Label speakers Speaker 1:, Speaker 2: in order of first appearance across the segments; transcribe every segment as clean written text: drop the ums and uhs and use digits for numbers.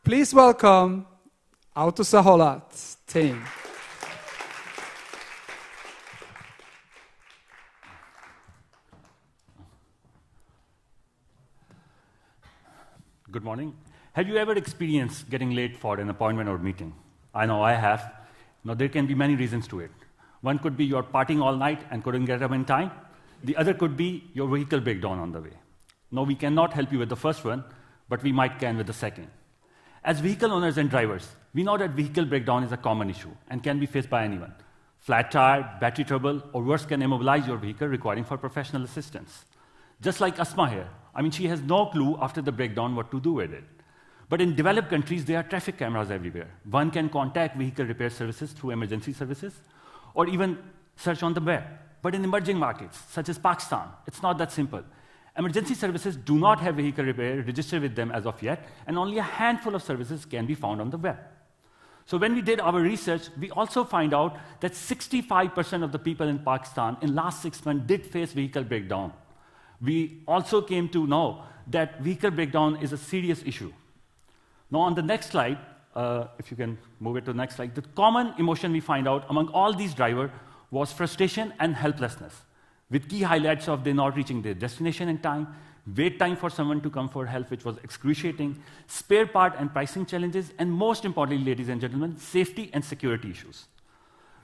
Speaker 1: Please welcome AutoSahulat team.
Speaker 2: Good morning. Have you ever experienced getting late for an appointment or meeting? I know I have. Now, there can be many reasons to it. One could be you're partying all night and couldn't get up in time. The other could be your vehicle breakdown on the way. Now, we cannot help you with the first one, but we might can with the second. As vehicle owners and drivers, we know that vehicle breakdown is a common issue and can be faced by anyone. Flat tire, battery trouble, or worse, can immobilize your vehicle, requiring for professional assistance. Just like Asma here. I mean, she has no clue after the breakdown what to do with it. But in developed countries, there are traffic cameras everywhere. One can contact vehicle repair services through emergency services, or even search on the web. But in emerging markets, such as Pakistan, it's not that simple. Emergency services do not have vehicle repair registered with them as of yet, and only a handful of services can be found on the web. So when we did our research, we also find out that 65% of the people in Pakistan in last 6 months did face vehicle breakdown. We also came to know that vehicle breakdown is a serious issue. Now, on the next slide, if you can move it to the next slide, the common emotion we find out among all these drivers was frustration and helplessness, with key highlights of they not reaching their destination in time, wait time for someone to come for help, which was excruciating, spare part and pricing challenges, and most importantly, ladies and gentlemen, safety and security issues.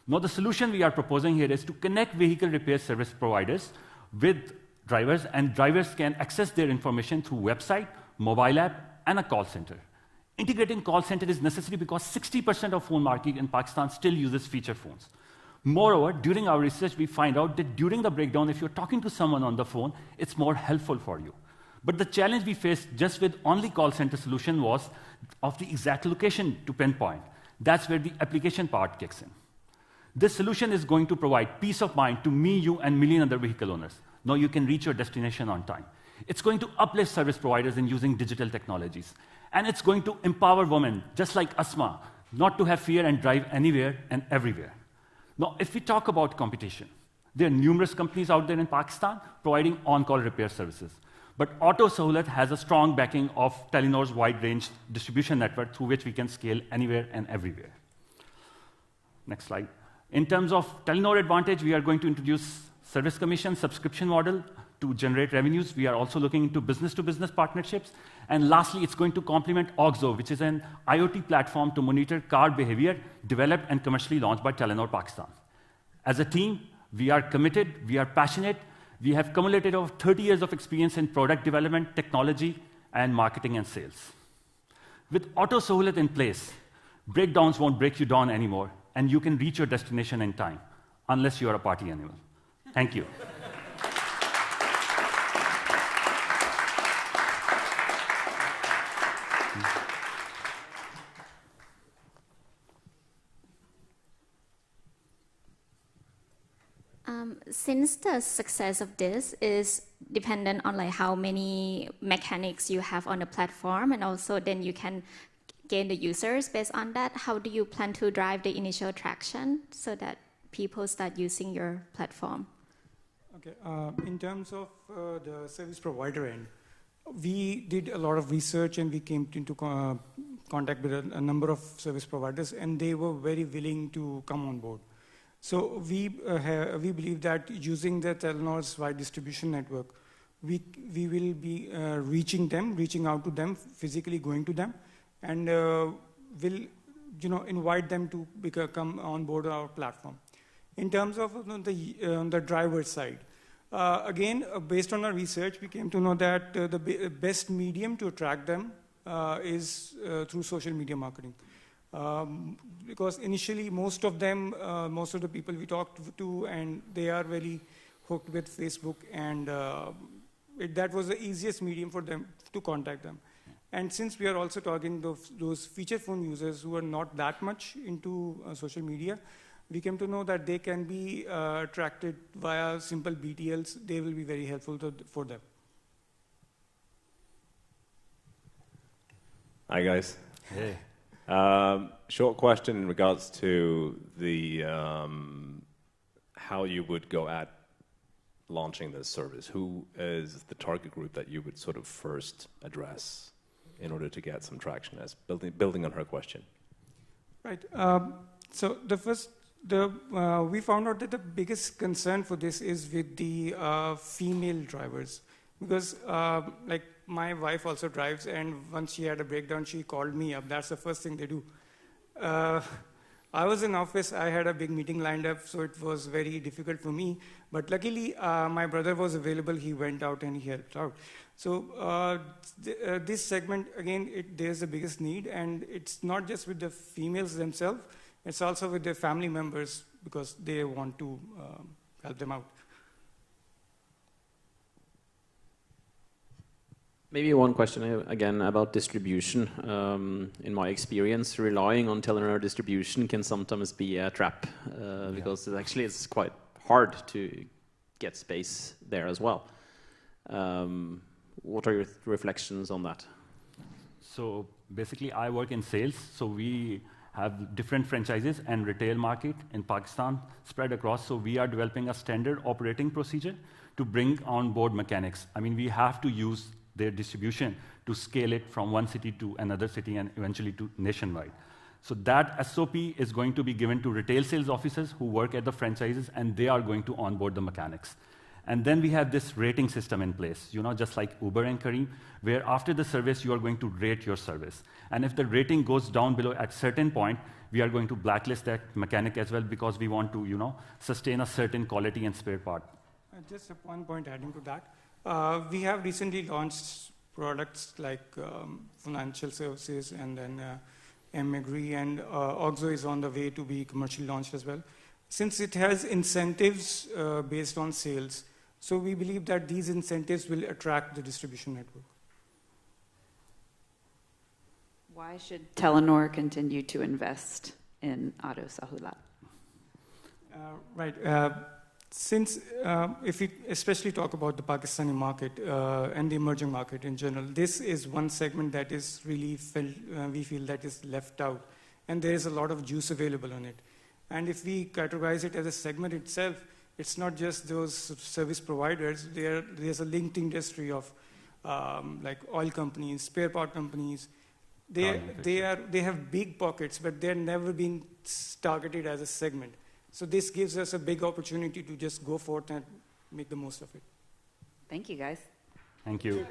Speaker 2: Now, the solution we are proposing here is to connect vehicle repair service providers with drivers, and drivers can access their information through website, mobile app, and a call center. Integrating call center is necessary because 60% of phone market in Pakistan still uses feature phones. Moreover, during our research, we find out that during the breakdown, if you're talking to someone on the phone, it's more helpful for you. But the challenge we faced just with only call center solution was of the exact location to pinpoint. That's where the application part kicks in. This solution is going to provide peace of mind to me, you, and million other vehicle owners. Now you can reach your destination on time. It's going to uplift service providers in using digital technologies. And it's going to empower women, just like Asma, not to have fear and drive anywhere and everywhere. Now, if we talk about competition, there are numerous companies out there in Pakistan providing on-call repair services. But AutoSahulat has a strong backing of Telenor's wide-range distribution network through which we can scale anywhere and everywhere. Next slide. In terms of Telenor Advantage, we are going to introduce service commission subscription model to generate revenues. We are also looking into business-to-business partnerships. And lastly, it's going to complement OXO, which is an IoT platform to monitor car behavior, developed and commercially launched by Telenor Pakistan. As a team, we are committed, we are passionate, we have accumulated over 30 years of experience in product development, technology, and marketing and sales. With AutoSahulat in place, breakdowns won't break you down anymore, and you can reach your destination in time, unless you are a party animal. Thank you.
Speaker 3: Since the success of this is dependent on like how many mechanics you have on the platform, and also then you can gain the users based on that, how do you plan to drive the initial traction so that people start using your platform?
Speaker 4: Okay, in terms of the service provider end, we did a lot of research and we came into contact with a number of service providers, and they were very willing to come on board. So we believe that using the Telenor's wide distribution network, we will be reaching out to them, physically going to them, and will invite them to come on board our platform. In terms of the driver side, again, based on our research, we came to know that the best medium to attract them is through social media marketing. Because initially, most of the people we talked to, and they are very hooked with Facebook, and that was the easiest medium for them to contact them. And since we are also targeting those feature phone users who are not that much into social media, we came to know that they can be attracted via simple BTLs. They will be very helpful for them.
Speaker 5: Hi, guys.
Speaker 2: Hey.
Speaker 5: Short question in regards to the how you would go at launching this service. Who is the target group that you would sort of first address? in order to get some traction, as building on her question?
Speaker 4: Right. So we found out that the biggest concern for this is with the female drivers, because like my wife also drives, and once she had a breakdown, she called me up. That's the first thing they do. I was in office, I had a big meeting lined up, so it was very difficult for me. But luckily, my brother was available, he went out and he helped out. So this segment, again, there's the biggest need, and it's not just with the females themselves, it's also with their family members, because they want to help them out.
Speaker 6: Maybe one question again about distribution. In my experience, relying on Telenor distribution can sometimes be a trap because actually it's quite hard to get space there as well. What are your reflections on that?
Speaker 2: So basically, I work in sales, so we have different franchises and retail market in Pakistan spread across. So we are developing a standard operating procedure to bring on board mechanics. I mean, we have to use their distribution to scale it from one city to another city and eventually to nationwide. So that SOP is going to be given to retail sales officers who work at the franchises, and they are going to onboard the mechanics. And then we have this rating system in place, just like Uber and Careem, where after the service, you are going to rate your service. And if the rating goes down below at a certain point, we are going to blacklist that mechanic as well, because we want to, sustain a certain quality and spare part.
Speaker 4: Just one point adding to that. We have recently launched products like financial services, and then Emigri, and Oxo is on the way to be commercially launched as well. Since it has incentives based on sales, so we believe that these incentives will attract the distribution network.
Speaker 7: Why should Telenor continue to invest in AutoSahulat?
Speaker 4: Right. Since if we especially talk about the Pakistani market and the emerging market in general, this is one segment that is really we feel that is left out, and there is a lot of juice available on it. And if we categorize it as a segment itself, it's not just those service providers. There's a linked industry of like oil companies, spare part companies. They have big pockets, but they're never being targeted as a segment. So this gives us a big opportunity to just go forth and make the most of it.
Speaker 7: Thank you, guys.
Speaker 2: Thank you.